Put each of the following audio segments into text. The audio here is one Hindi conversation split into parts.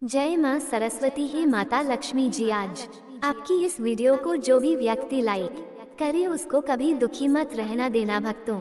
जय माँ सरस्वती है माता लक्ष्मी जी। आज आपकी इस वीडियो को जो भी व्यक्ति लाइक करे उसको कभी दुखी मत रहना देना भक्तों।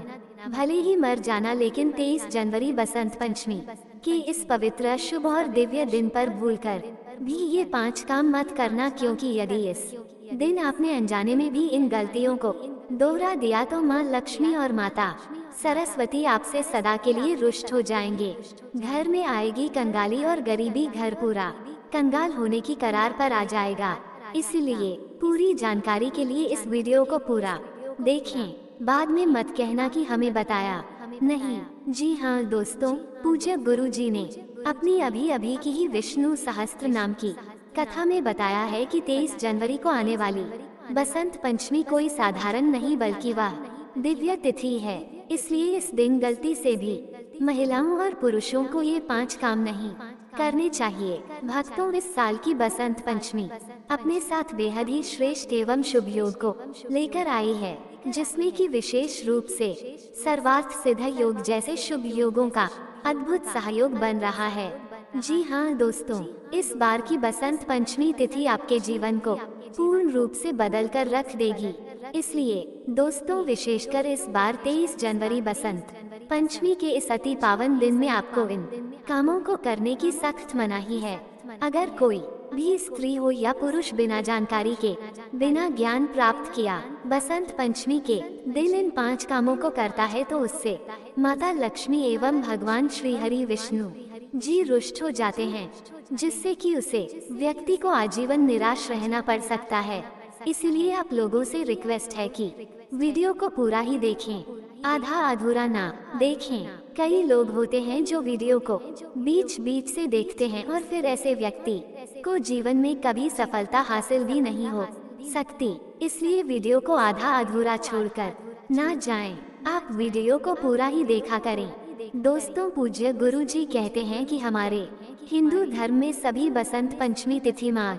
भले ही मर जाना लेकिन 23 जनवरी बसंत पंचमी के इस पवित्र शुभ और दिव्य दिन पर भूलकर भी ये 5 काम मत करना, क्योंकि यदि इस दिन आपने अनजाने में भी इन गलतियों को दोहरा दिया तो माँ लक्ष्मी और माता सरस्वती आपसे सदा के लिए रुष्ट हो जाएंगे। घर में आएगी कंगाली और गरीबी, घर पूरा कंगाल होने की कगार पर आ जाएगा। इसलिए पूरी जानकारी के लिए इस वीडियो को पूरा देखें, बाद में मत कहना कि हमें बताया नहीं। जी हाँ दोस्तों, पूज्य गुरु जी ने अपनी अभी अभी की ही विष्णु सहस्त्र नाम की कथा में बताया है कि 23 जनवरी को आने वाली बसंत पंचमी कोई साधारण नहीं बल्कि वह दिव्य तिथि है। इसलिए इस दिन गलती से भी महिलाओं और पुरुषों को ये 5 काम नहीं करने चाहिए। भक्तों, इस साल की बसंत पंचमी अपने साथ बेहद ही श्रेष्ठ एवं शुभ योग को लेकर आई है, जिसमें कि विशेष रूप से सर्वार्थ सिद्ध योग जैसे शुभ योगों का अद्भुत सहयोग बन रहा है। जी हाँ दोस्तों, इस बार की बसंत पंचमी तिथि आपके जीवन को पूर्ण रूप से बदल कर रख देगी। इसलिए दोस्तों, विशेषकर इस बार 23 जनवरी बसंत पंचमी के इस अति पावन दिन में आपको इन कामों को करने की सख्त मनाही है। अगर कोई भी स्त्री हो या पुरुष बिना जानकारी के, बिना ज्ञान प्राप्त किया बसंत पंचमी के दिन इन 5 कामों को करता है तो उससे माता लक्ष्मी एवं भगवान श्री हरि विष्णु जी रुष्ट हो जाते हैं, जिससे कि उसे व्यक्ति को आजीवन निराश रहना पड़ सकता है। इसीलिए आप लोगों से रिक्वेस्ट है कि वीडियो को पूरा ही देखें, आधा अधूरा ना देखें। कई लोग होते हैं जो वीडियो को बीच बीच से देखते हैं और फिर ऐसे व्यक्ति को जीवन में कभी सफलता हासिल भी नहीं हो सकती। इसलिए वीडियो को आधा अधूरा छोड़कर ना जाएं, आप वीडियो को पूरा ही देखा करें। दोस्तों, पूज्य गुरु जी कहते हैं कि हमारे हिंदू धर्म में सभी बसंत पंचमी तिथि माघ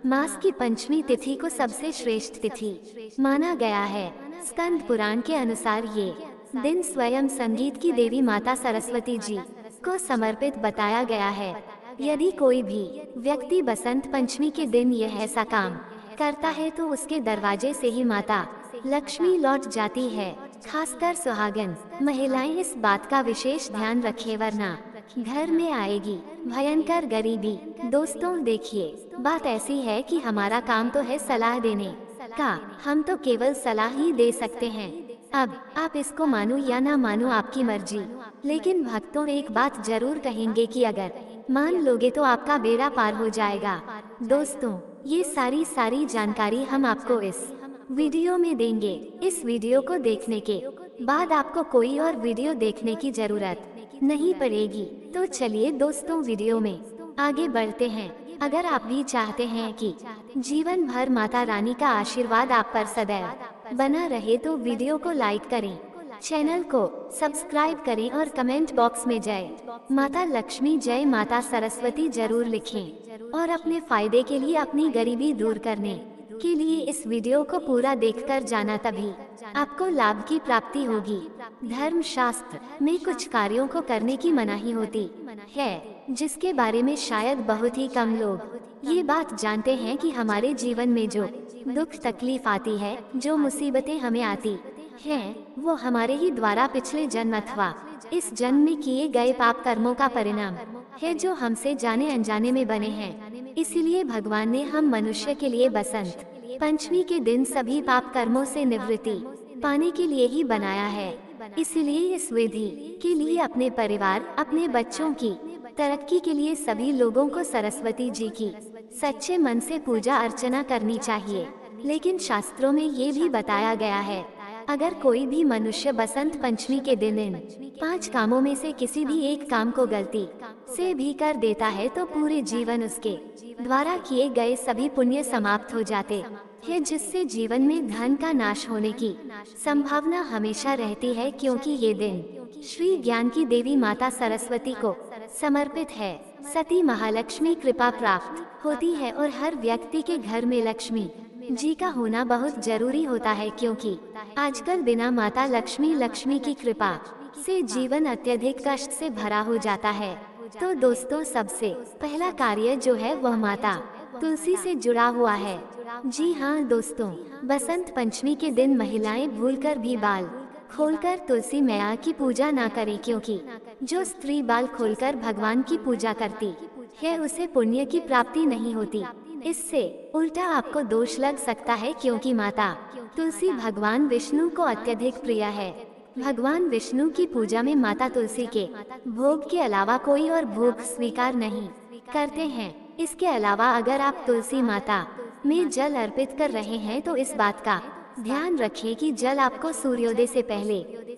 मास की पंचमी तिथि को सबसे श्रेष्ठ तिथि माना गया है। स्कंद पुराण के अनुसार ये दिन स्वयं संगीत की देवी माता सरस्वती जी को समर्पित बताया गया है। यदि कोई भी व्यक्ति बसंत पंचमी के दिन यह ऐसा काम करता है तो उसके दरवाजे से ही माता लक्ष्मी लौट जाती है। खासकर सुहागन महिलाएं इस बात का विशेष ध्यान रखें, वरना घर में आएगी भयंकर गरीबी। दोस्तों देखिए, बात ऐसी है कि हमारा काम तो है सलाह देने का, हम तो केवल सलाह ही दे सकते हैं। अब आप इसको मानो या ना मानो आपकी मर्जी, लेकिन भक्तों एक बात जरूर कहेंगे कि अगर मान लोगे तो आपका बेड़ा पार हो जाएगा। दोस्तों, ये सारी जानकारी हम आपको इस वीडियो में देंगे। इस वीडियो को देखने के बाद आपको कोई और वीडियो देखने की जरूरत नहीं पड़ेगी। तो चलिए दोस्तों, वीडियो में आगे बढ़ते हैं। अगर आप भी चाहते हैं कि जीवन भर माता रानी का आशीर्वाद आप पर सदैव बना रहे तो वीडियो को लाइक करें, चैनल को सब्सक्राइब करें और कमेंट बॉक्स में जय माता लक्ष्मी जय माता सरस्वती जरूर लिखें। और अपने फायदे के लिए, अपनी गरीबी दूर करने के लिए इस वीडियो को पूरा देखकर जाना, तभी आपको लाभ की प्राप्ति होगी। धर्म शास्त्र में कुछ कार्यों को करने की मनाही होती है, जिसके बारे में शायद बहुत ही कम लोग ये बात जानते हैं कि हमारे जीवन में जो दुख तकलीफ आती है, जो मुसीबतें हमें आती हैं, वो हमारे ही द्वारा पिछले जन्म अथवा इस जन्म में किए गए पाप कर्मों का परिणाम है, जो हमसे जाने अनजाने में बने हैं। इसीलिए भगवान ने हम मनुष्य के लिए बसंत पंचमी के दिन सभी पाप कर्मों से निवृत्ति पाने के लिए ही बनाया है। इसलिए इस विधि के लिए अपने परिवार, अपने बच्चों की तरक्की के लिए सभी लोगों को सरस्वती जी की सच्चे मन से पूजा अर्चना करनी चाहिए। लेकिन शास्त्रों में ये भी बताया गया है, अगर कोई भी मनुष्य बसंत पंचमी के दिन इन 5 कामों में से किसी भी एक काम को गलती से भी कर देता है तो पूरे जीवन उसके द्वारा किए गए सभी पुण्य समाप्त हो जाते हैं, जिससे जीवन में धन का नाश होने की संभावना हमेशा रहती है। क्योंकि ये दिन श्री ज्ञान की देवी माता सरस्वती को समर्पित है। सती महालक्ष्मी कृपा प्राप्त होती है और हर व्यक्ति के घर में लक्ष्मी जी का होना बहुत जरूरी होता है, क्योंकि आजकल बिना माता लक्ष्मी की कृपा से जीवन अत्यधिक कष्ट से भरा हो जाता है। तो दोस्तों, सबसे पहला कार्य जो है वह माता तुलसी से जुड़ा हुआ है। जी हाँ दोस्तों, बसंत पंचमी के दिन महिलाएं भूलकर भी बाल खोलकर तुलसी मैया की पूजा ना करें, क्योंकि जो स्त्री बाल खोलकर भगवान की पूजा करती है उसे पुण्य की प्राप्ति नहीं होती। इससे उल्टा आपको दोष लग सकता है, क्योंकि माता तुलसी भगवान विष्णु को अत्यधिक प्रिय है। भगवान विष्णु की पूजा में माता तुलसी के भोग के अलावा कोई और भोग स्वीकार नहीं करते हैं। इसके अलावा अगर आप तुलसी माता में जल अर्पित कर रहे हैं तो इस बात का ध्यान रखें कि जल आपको सूर्योदय से पहले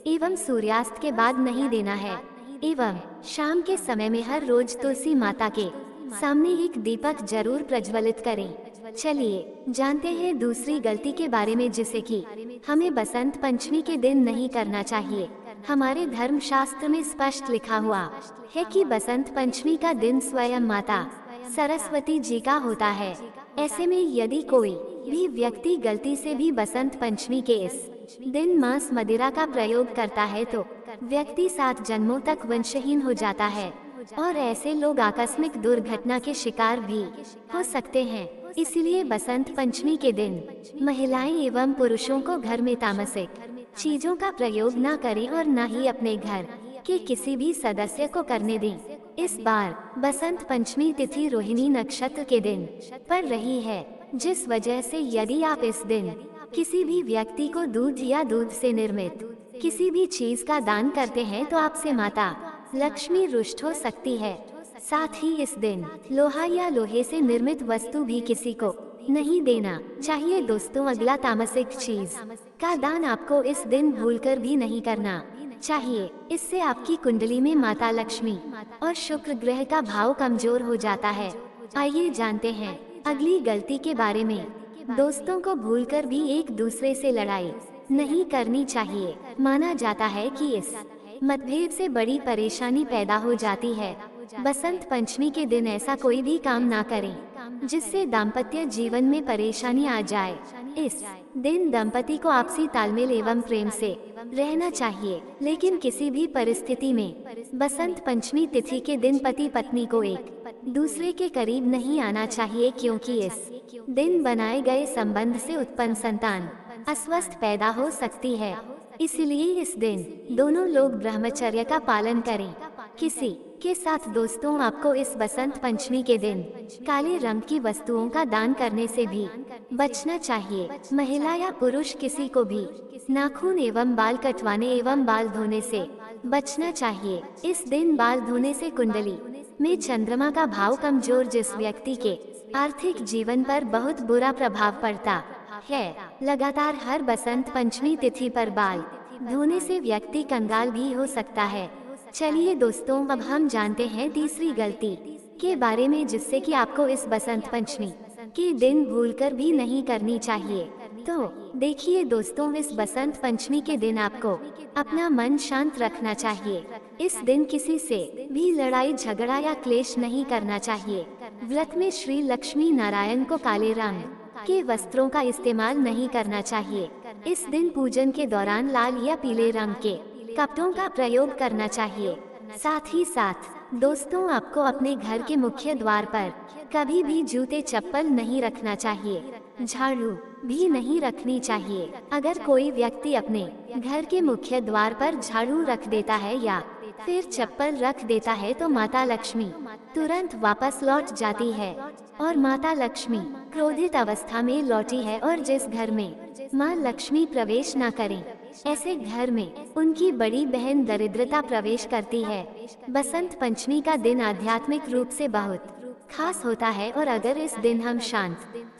एवं सूर्यास्त के बाद नहीं देना है, एवं शाम के समय में हर रोज तुलसी माता के सामने एक दीपक जरूर प्रज्वलित करें। चलिए जानते हैं दूसरी गलती के बारे में, जिसे कि हमें बसंत पंचमी के दिन नहीं करना चाहिए। हमारे धर्म शास्त्र में स्पष्ट लिखा हुआ है कि बसंत पंचमी का दिन स्वयं माता सरस्वती जी का होता है। ऐसे में यदि कोई भी व्यक्ति गलती से भी बसंत पंचमी के इस दिन मांस मदिरा का प्रयोग करता है तो व्यक्ति 7 जन्मों तक वंशहीन हो जाता है, और ऐसे लोग आकस्मिक दुर्घटना के शिकार भी हो सकते हैं। इसलिए बसंत पंचमी के दिन महिलाएं एवं पुरुषों को घर में तामसिक चीजों का प्रयोग न करें और न ही अपने घर के किसी भी सदस्य को करने दें। इस बार बसंत पंचमी तिथि रोहिणी नक्षत्र के दिन पर रही है, जिस वजह से यदि आप इस दिन किसी भी व्यक्ति को दूध या दूध से निर्मित किसी भी चीज का दान करते हैं तो आपसे माता लक्ष्मी रुष्ट हो सकती है। साथ ही इस दिन लोहा या लोहे से निर्मित वस्तु भी किसी को नहीं देना चाहिए। दोस्तों, अगला तामसिक चीज का दान आपको इस दिन भूलकर भी नहीं करना चाहिए। इससे आपकी कुंडली में माता लक्ष्मी और शुक्र ग्रह का भाव कमजोर हो जाता है। आइए जानते हैं अगली गलती के बारे में। दोस्तों को भूलकर भी एक दूसरे से लड़ाई नहीं करनी चाहिए। माना जाता है कि इस मतभेद से बड़ी परेशानी पैदा हो जाती है। बसंत पंचमी के दिन ऐसा कोई भी काम ना करें जिससे दाम्पत्य जीवन में परेशानी आ जाए। इस दिन दंपति को आपसी तालमेल एवं प्रेम से रहना चाहिए, लेकिन किसी भी परिस्थिति में बसंत पंचमी तिथि के दिन पति पत्नी को एक दूसरे के करीब नहीं आना चाहिए, क्योंकि इस दिन बनाए गए संबंध से उत्पन्न संतान अस्वस्थ पैदा हो सकती है। इसलिए इस दिन दोनों लोग ब्रह्मचर्य का पालन करें। किसी के साथ दोस्तों, आपको इस बसंत पंचमी के दिन काले रंग की वस्तुओं का दान करने से भी बचना चाहिए। महिला या पुरुष किसी को भी नाखून एवं बाल कटवाने एवं बाल धोने से बचना चाहिए। इस दिन बाल धोने से कुंडली में चंद्रमा का भाव कमजोर, जिस व्यक्ति के आर्थिक जीवन पर बहुत बुरा प्रभाव पड़ता है। लगातार हर बसंत पंचमी तिथि पर बाल धोने से व्यक्ति कंगाल भी हो सकता है। चलिए दोस्तों, अब हम जानते हैं तीसरी गलती के बारे में, जिससे कि आपको इस बसंत पंचमी के दिन भूलकर भी नहीं करनी चाहिए। तो देखिए दोस्तों, इस बसंत पंचमी के दिन आपको अपना मन शांत रखना चाहिए। इस दिन किसी से भी लड़ाई झगड़ा या क्लेश नहीं करना चाहिए। व्रत में श्री लक्ष्मी नारायण को काले रंग के वस्त्रों का इस्तेमाल नहीं करना चाहिए। इस दिन पूजन के दौरान लाल या पीले रंग के कपड़ों का प्रयोग करना चाहिए। साथ ही साथ दोस्तों, आपको अपने घर के मुख्य द्वार पर कभी भी जूते चप्पल नहीं रखना चाहिए। झाड़ू भी नहीं रखनी चाहिए। अगर कोई व्यक्ति अपने घर के मुख्य द्वार पर झाड़ू रख देता है या फिर चप्पल रख देता है तो माता लक्ष्मी तुरंत वापस लौट जाती है और माता लक्ष्मी क्रोधित अवस्था में लौटी है। और जिस घर में माँ लक्ष्मी प्रवेश न करें, ऐसे घर में उनकी बड़ी बहन दरिद्रता प्रवेश करती है। बसंत पंचमी का दिन आध्यात्मिक रूप से बहुत खास होता है, और अगर इस दिन हम शांत,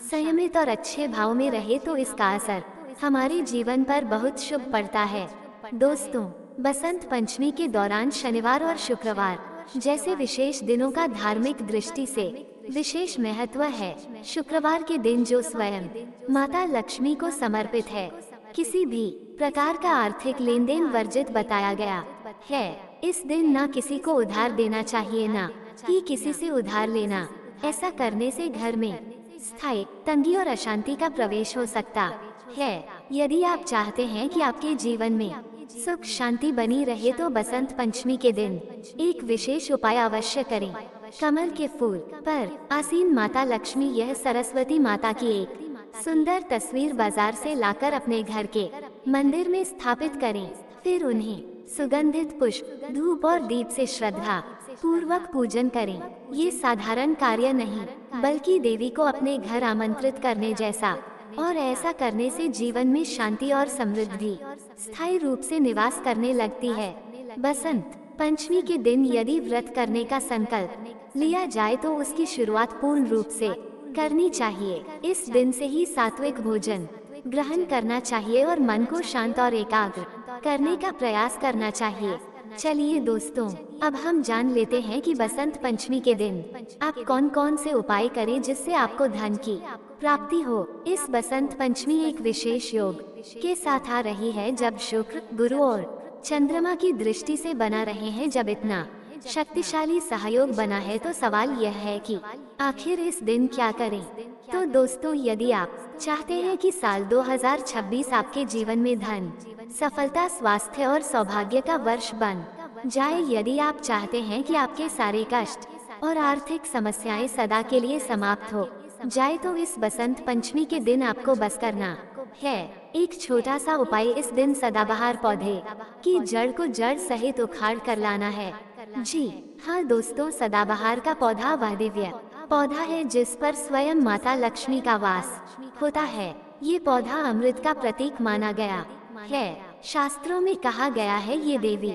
संयमित और अच्छे भाव में रहे तो इसका असर हमारे जीवन पर बहुत शुभ पड़ता है। दोस्तों, बसंत पंचमी के दौरान शनिवार और शुक्रवार जैसे विशेष दिनों का धार्मिक दृष्टि से विशेष महत्व है। शुक्रवार के दिन जो स्वयं माता लक्ष्मी को समर्पित है, किसी भी प्रकार का आर्थिक लेन देन वर्जित बताया गया है। इस दिन न किसी को उधार देना चाहिए, न ही किसी से उधार लेना। ऐसा करने से घर में स्थायी तंगी और अशांति का प्रवेश हो सकता है। यदि आप चाहते हैं कि आपके जीवन में सुख शांति बनी रहे तो बसंत पंचमी के दिन एक विशेष उपाय अवश्य करें। कमल के फूल पर आसीन माता लक्ष्मी, यह सरस्वती माता की एक सुंदर तस्वीर बाजार से लाकर अपने घर के मंदिर में स्थापित करें। फिर उन्हें सुगंधित पुष्प, धूप और दीप से श्रद्धा पूर्वक पूजन करें। ये साधारण कार्य नहीं, बल्कि देवी को अपने घर आमंत्रित करने जैसा, और ऐसा करने से जीवन में शांति और समृद्धि स्थायी रूप से निवास करने लगती है। बसंत पंचमी के दिन यदि व्रत करने का संकल्प लिया जाए तो उसकी शुरुआत पूर्ण रूप से करनी चाहिए। इस दिन से ही सात्विक भोजन ग्रहण करना चाहिए और मन को शांत और एकाग्र करने का प्रयास करना चाहिए। चलिए दोस्तों, अब हम जान लेते हैं कि बसंत पंचमी के दिन आप कौन कौन से उपाय करें जिससे आपको धन की प्राप्ति हो। इस बसंत पंचमी एक विशेष योग के साथ आ रही है, जब शुक्र, गुरु और चंद्रमा की दृष्टि से बना रहे हैं। जब इतना शक्तिशाली सहयोग बना है तो सवाल यह है कि आखिर इस दिन क्या करें। तो दोस्तों, यदि आप चाहते हैं कि साल 2026 आपके जीवन में धन, सफलता, स्वास्थ्य और सौभाग्य का वर्ष बन जाए, यदि आप चाहते हैं कि आपके सारे कष्ट और आर्थिक समस्याएं सदा के लिए समाप्त हो जाए, तो इस बसंत पंचमी के दिन आपको बस करना है एक छोटा सा उपाय। इस दिन सदाबहार पौधे की जड़ को जड़ सहित उखाड़ कर लाना है। जी हाँ दोस्तों, सदाबहार का पौधा वह दिव्य पौधा है जिस पर स्वयं माता लक्ष्मी का वास होता है। ये पौधा अमृत का प्रतीक माना गया है। शास्त्रों में कहा गया है, ये देवी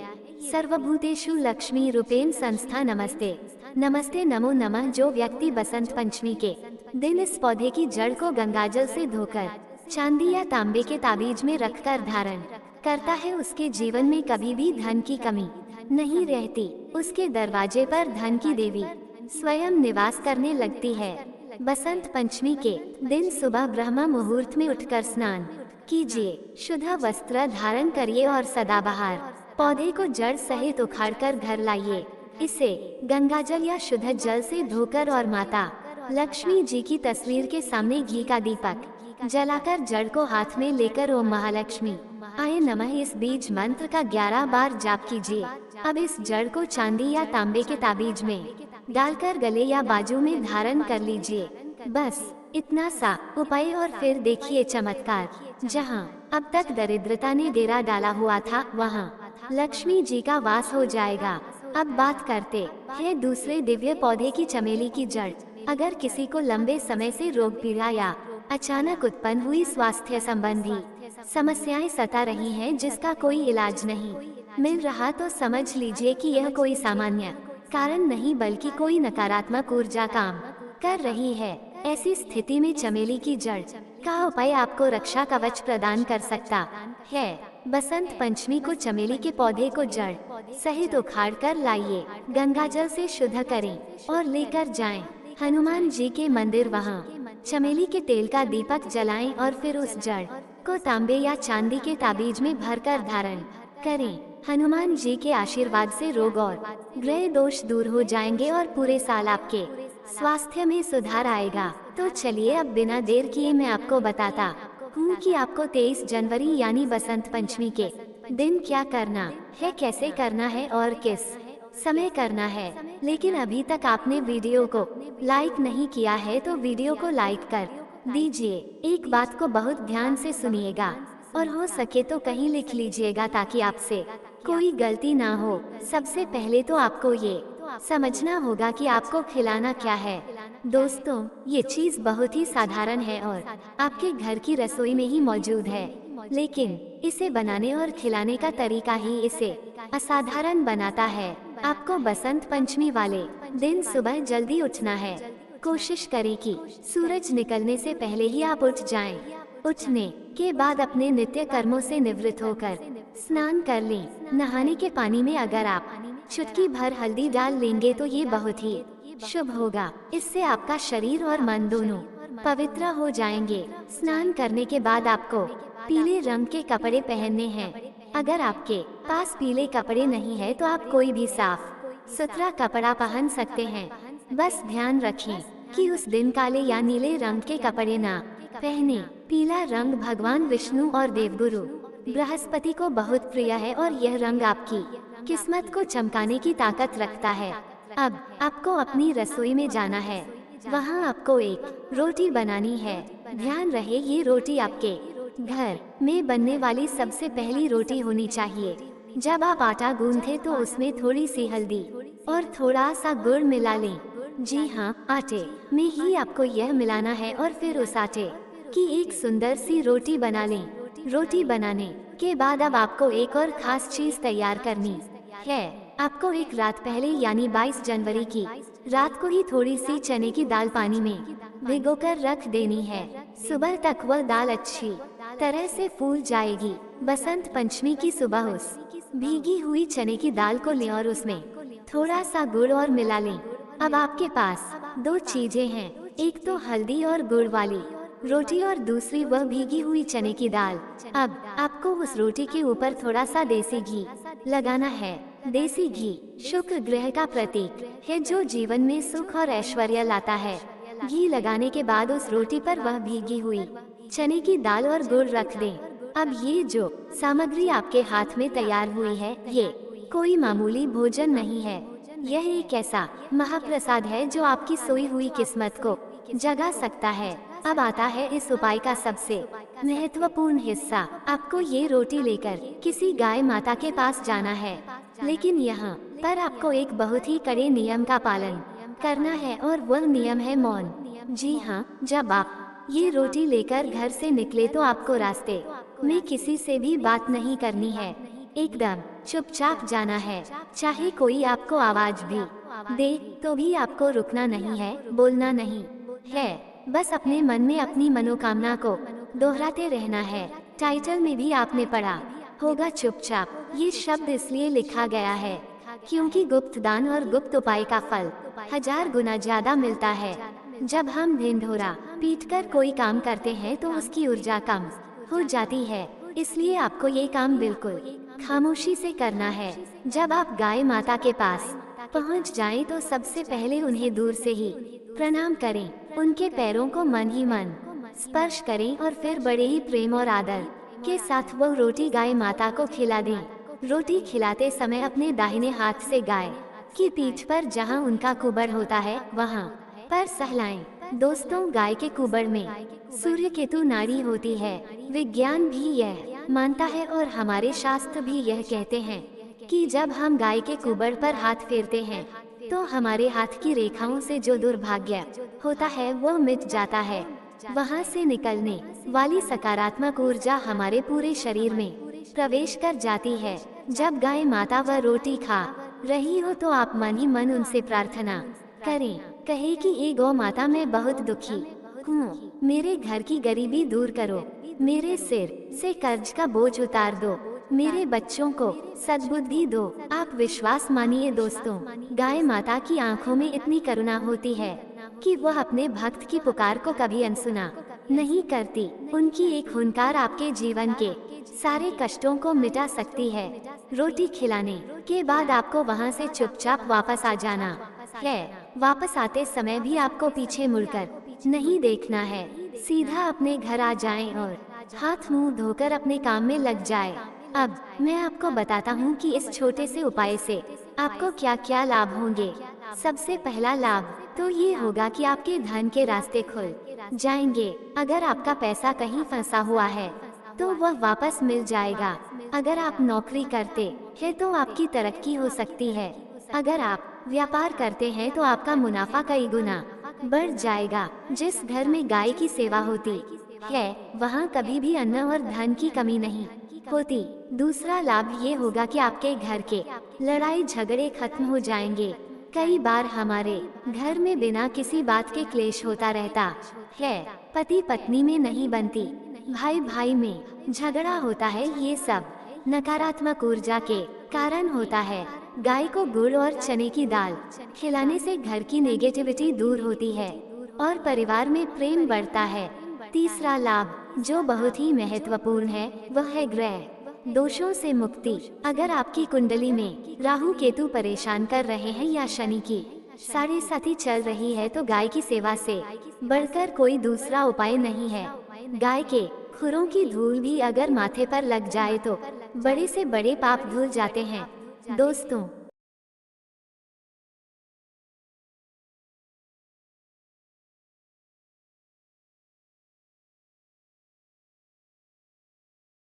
सर्वभूतेषु लक्ष्मी रूपेण संस्था नमस्ते नमस्ते नमो नमः। जो व्यक्ति बसंत पंचमी के दिन इस पौधे की जड़ को गंगाजल से धोकर चांदी या तांबे के ताबीज में रखकर धारण करता है, उसके जीवन में कभी भी धन की कमी नहीं रहती। उसके दरवाजे पर धन की देवी स्वयं निवास करने लगती है। बसंत पंचमी के दिन सुबह ब्रह्म मुहूर्त में उठकर स्नान कीजिए, शुद्ध वस्त्र धारण करिए और सदाबहार पौधे को जड़ सहित उखाड़कर घर लाइए। इसे गंगाजल या शुद्ध जल से धोकर और माता लक्ष्मी जी की तस्वीर के सामने घी का दीपक जलाकर जड़ को हाथ में लेकर ओम महालक्ष्मी आय नमः इस बीज मंत्र का 11 बार जाप कीजिए। अब इस जड़ को चांदी या तांबे के ताबीज में डालकर गले या बाजू में धारण कर लीजिए। बस इतना सा उपाय और फिर देखिए चमत्कार। जहां अब तक दरिद्रता ने डेरा डाला हुआ था, वहां लक्ष्मी जी का वास हो जाएगा। अब बात करते हैं दूसरे दिव्य पौधे की, चमेली की जड़। अगर किसी को लंबे समय से रोग पीड़ा या अचानक उत्पन्न हुई स्वास्थ्य संबंधी समस्याएं सता रही हैं, जिसका कोई इलाज नहीं मिल रहा, तो समझ लीजिए कि यह कोई सामान्य कारण नहीं बल्कि कोई नकारात्मक ऊर्जा काम कर रही है। ऐसी स्थिति में चमेली की जड़ का उपाय आपको रक्षा कवच प्रदान कर सकता है। बसंत पंचमी को चमेली के पौधे को जड़ सहित उखाड़ कर लाइए, गंगाजल से शुद्ध करें और लेकर जाएं हनुमान जी के मंदिर। वहां चमेली के तेल का दीपक जलाएं और फिर उस जड़ को तांबे या चांदी के ताबीज में भरकर धारण करें। हनुमान जी के आशीर्वाद से रोग और ग्रह दोष दूर हो जाएंगे और पूरे साल आपके स्वास्थ्य में सुधार आएगा। तो चलिए अब बिना देर किए मैं आपको बताता हूँ कि आपको 23 जनवरी यानी बसंत पंचमी के दिन क्या करना है, कैसे करना है और किस समय करना है। लेकिन अभी तक आपने वीडियो को लाइक नहीं किया है तो वीडियो को लाइक कर दीजिए। एक बात को बहुत ध्यान से सुनिएगा और हो सके तो कहीं लिख लीजिएगा ताकि आपसे कोई गलती ना हो। सबसे पहले तो आपको ये समझना होगा कि आपको खिलाना क्या है। दोस्तों, ये चीज बहुत ही साधारण है और आपके घर की रसोई में ही मौजूद है, लेकिन इसे बनाने और खिलाने का तरीका ही इसे असाधारण बनाता है। आपको बसंत पंचमी वाले दिन सुबह जल्दी उठना है। कोशिश करें कि सूरज निकलने से पहले ही आप उठ जाएं। उठने के बाद अपने नित्य कर्मों से निवृत्त होकर स्नान कर लें। नहाने के पानी में अगर आप चुटकी भर हल्दी डाल लेंगे तो ये बहुत ही शुभ होगा। इससे आपका शरीर और मन दोनों पवित्र हो जाएंगे। स्नान करने के बाद आपको पीले रंग के कपड़े पहनने हैं। अगर आपके पास पीले कपड़े नहीं है तो आप कोई भी साफ सुथरा कपड़ा पहन सकते हैं। बस ध्यान रखें कि उस दिन काले या नीले रंग के कपड़े ना पहने। पीला रंग भगवान विष्णु और देवगुरु बृहस्पति को बहुत प्रिय है और यह रंग आपकी किस्मत को चमकाने की ताकत रखता है। अब आपको अपनी रसोई में जाना है, वहाँ आपको एक रोटी बनानी है। ध्यान रहे ये रोटी आपके घर में बनने वाली सबसे पहली रोटी होनी चाहिए। जब आप आटा गूंथे तो उसमें थोड़ी सी हल्दी और थोड़ा सा गुड़ मिला लें। जी हाँ, आटे में ही आपको यह मिलाना है और फिर उस आटे की एक सुंदर सी रोटी बना लें। रोटी बनाने के बाद अब आपको एक और खास चीज तैयार करनी है। आपको एक रात पहले यानी 22 जनवरी की रात को ही थोड़ी सी चने की दाल पानी में भिगोकर रख देनी है। सुबह तक वह दाल अच्छी तरह से फूल जाएगी। बसंत पंचमी की सुबह उस भीगी हुई चने की दाल को लें और उसमें थोड़ा सा गुड़ और मिला लें। अब आपके पास दो चीजें हैं, एक तो हल्दी और गुड़ वाली रोटी और दूसरी वह भीगी हुई चने की दाल। अब आपको उस रोटी के ऊपर थोड़ा सा देसी घी लगाना है। देसी घी शुक्र ग्रह का प्रतीक है जो जीवन में सुख और ऐश्वर्य लाता है। घी लगाने के बाद उस रोटी पर वह भीगी हुई चने की दाल और गुड़ रख दें। अब ये जो सामग्री आपके हाथ में तैयार हुई है, ये कोई मामूली भोजन नहीं है। यह एक ऐसा महाप्रसाद है जो आपकी सोई हुई किस्मत को जगा सकता है। अब आता है इस उपाय का सबसे महत्वपूर्ण हिस्सा। आपको ये रोटी लेकर किसी गाय माता के पास जाना है, लेकिन यहाँ पर आपको एक बहुत ही कड़े नियम का पालन करना है और वह नियम है मौन। जी हाँ, जब आप ये रोटी लेकर घर से निकले तो आपको रास्ते में किसी से भी बात नहीं करनी है। एकदम चुपचाप जाना है। चाहे कोई आपको आवाज भी दे तो भी आपको रुकना नहीं है, बोलना नहीं है। बस अपने मन में अपनी मनोकामना को दोहराते रहना है। टाइटल में भी आपने पढ़ा होगा चुपचाप। ये शब्द इसलिए लिखा गया है क्योंकि गुप्त दान और गुप्त उपाय का फल 1000 गुना ज्यादा मिलता है। जब हम ढिंढोरा पीटकर कोई काम करते हैं तो उसकी ऊर्जा कम हो जाती है। इसलिए आपको ये काम बिल्कुल खामोशी से करना है। जब आप गाय माता के पास पहुंच जाएं तो सबसे पहले उन्हें दूर से ही प्रणाम करें। उनके पैरों को मन ही मन स्पर्श करें और फिर बड़े ही प्रेम और आदर के साथ वह रोटी गाय माता को खिला दें। रोटी खिलाते समय अपने दाहिने हाथ से गाय की पीठ पर जहां उनका कुबड़ होता है वहां पर सहलाएं। दोस्तों, गाय के कुबड़ में सूर्य केतु नाड़ी होती है। विज्ञान भी यह मानता है और हमारे शास्त्र भी यह कहते हैं कि जब हम गाय के कुबड़ पर हाथ फेरते हैं तो हमारे हाथ की रेखाओं से जो दुर्भाग्य होता है वो मिट जाता है। वहाँ से निकलने वाली सकारात्मक ऊर्जा हमारे पूरे शरीर में प्रवेश कर जाती है। जब गाय माता व रोटी खा रही हो तो आप मन ही मन उनसे प्रार्थना करें। कहे कि ए गौ माता, मैं बहुत दुखी हूँ, मेरे घर की गरीबी दूर करो, मेरे सिर से कर्ज का बोझ उतार दो, मेरे बच्चों को सद्बुद्धि दो। आप विश्वास मानिए दोस्तों, गाय माता की आंखों में इतनी करुणा होती है कि वह अपने भक्त की पुकार को कभी अनसुना नहीं करती। उनकी एक हुंकार आपके जीवन के सारे कष्टों को मिटा सकती है। रोटी खिलाने के बाद आपको वहाँ से चुपचाप वापस आ जाना है। वापस आते समय भी आपको पीछे मुड़कर नहीं देखना है। सीधा अपने घर आ जाएं और हाथ मुंह धोकर अपने काम में लग जाए। अब मैं आपको बताता हूँ कि इस छोटे से उपाय से आपको क्या क्या लाभ होंगे। सबसे पहला लाभ तो ये होगा कि आपके धन के रास्ते खुल जाएंगे। अगर आपका पैसा कहीं फंसा हुआ है तो वह वापस मिल जाएगा। अगर आप नौकरी करते हैं तो आपकी तरक्की हो सकती है। अगर आप व्यापार करते हैं तो आपका मुनाफा कई गुना बढ़ जाएगा। जिस घर में गाय की सेवा होती है वहाँ कभी भी अन्न और धन की कमी नहीं होती। दूसरा लाभ ये होगा कि आपके घर के लड़ाई झगड़े खत्म हो जाएंगे। कई बार हमारे घर में बिना किसी बात के क्लेश होता रहता है। पति पत्नी में नहीं बनती, भाई भाई में झगड़ा होता है। ये सब नकारात्मक ऊर्जा के कारण होता है। गाय को गुड़ और चने की दाल खिलाने से घर की नेगेटिविटी दूर होती है और परिवार में प्रेम बढ़ता है। तीसरा लाभ जो बहुत ही महत्वपूर्ण है वह है ग्रह दोषों से मुक्ति। अगर आपकी कुंडली में राहु केतु परेशान कर रहे हैं या शनि की साढ़े साथी चल रही है तो गाय की सेवा से बढ़कर कोई दूसरा उपाय नहीं है। गाय के खुरों की धूल भी अगर माथे पर लग जाए तो बड़े से बड़े पाप धुल जाते हैं। दोस्तों,